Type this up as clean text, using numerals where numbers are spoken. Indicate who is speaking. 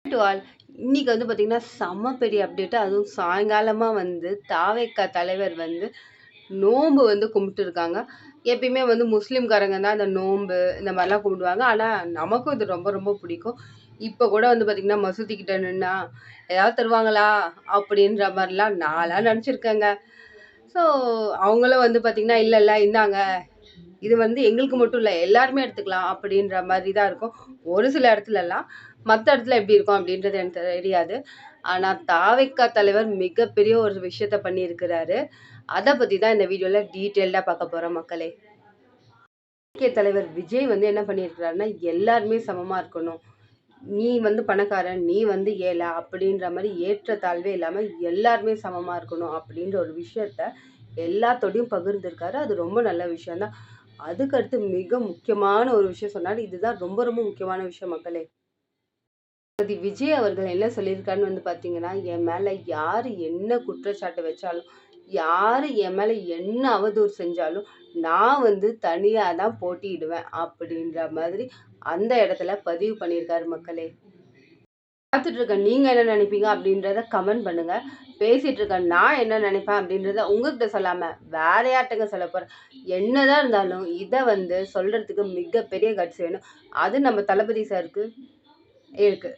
Speaker 1: To all. இன்னைக்கு வந்து பார்த்தீங்கன்னா, செம்ம பெரிய அப்டேட். அதுவும் சாயங்காலமா வந்து தாவேக்கா தலைவர் வந்து நோன்பு வந்து கும்பிட்டுருக்காங்க. எப்பயுமே வந்து முஸ்லீம்காரங்க தான் அந்த நோன்பு இந்த மாதிரிலாம் கும்பிடுவாங்க. ஆனா, நமக்கும் இது ரொம்ப ரொம்ப பிடிக்கும். இப்போ கூட வந்து பார்த்தீங்கன்னா, மசூதி கிட்ட நின்னா, "ஏதாவது தருவாங்களா?" அப்படின்ற மாரிலாம் நான்லாம் நெனச்சிருக்கேங்க. ஸோ, அவங்களும் வந்து பார்த்தீங்கன்னா, "இல்ல, இல்ல இந்தாங்க. இது வந்து எங்களுக்கு மட்டும் இல்ல, எல்லாருமே எடுத்துக்கலாம்." அப்படின்ற மாதிரி தான் இருக்கும். ஒரு சில இடத்துலலாம். மத்த இடத்துல எப்படி இருக்கும் அப்படின்றது எனக்கு தெரியாது. ஆனா, தாவேக்கா தலைவர் மிகப்பெரிய ஒரு விஷயத்த பண்ணியிருக்கிறாரு. அத பத்தி தான் இந்த வீடியோல டீட்டெயில்டா பார்க்க போறோம் மக்களே. முக்கிய தலைவர் விஜய் வந்து என்ன பண்ணியிருக்கிறாருன்னா, எல்லாருமே சமமா இருக்கணும். நீ வந்து பணக்காரன், நீ வந்து ஏழை அப்படின்ற மாரி ஏற்றத்தாழ்வே இல்லாம எல்லாருமே சமமா இருக்கணும் அப்படின்ற ஒரு விஷயத்த எல்லாத்தோடையும் பகிர்ந்திருக்காரு. அது ரொம்ப நல்ல விஷயம் தான். அதுக்கடுத்து மிக முக்கியமான ஒரு விஷயம் சொன்னாரு. இதுதான் ரொம்ப ரொம்ப முக்கியமான விஷயம் மக்களே. தளபதி விஜய் அவர்கள் என்ன சொல்லியிருக்காருன்னு வந்து பார்த்தீங்கன்னா, என் மேல யாரு என்ன குற்றச்சாட்டு வச்சாலும், யாரு என் மேல என்ன அவதூறு செஞ்சாலும், நான் வந்து தனியா தான் போட்டியிடுவேன். அப்படின்ற மாதிரி அந்த இடத்துல பதிவு பண்ணியிருக்காரு மக்களே. பார்த்துட்டு இருக்க நீங்க என்ன நினைப்பீங்க அப்படின்றத கமெண்ட் பண்ணுங்க. பேசிட்டு இருக்க நான் என்ன நினைப்பேன் அப்படின்றத உங்ககிட்ட சொல்லாம வேற யார்ட்டங்க சொல்ல போறேன். என்னதான் இருந்தாலும் இத வந்து சொல்றதுக்கு மிகப்பெரிய கட்ஸ் வேணும். அது நம்ம தளபதி சாருக்கு இருக்கு.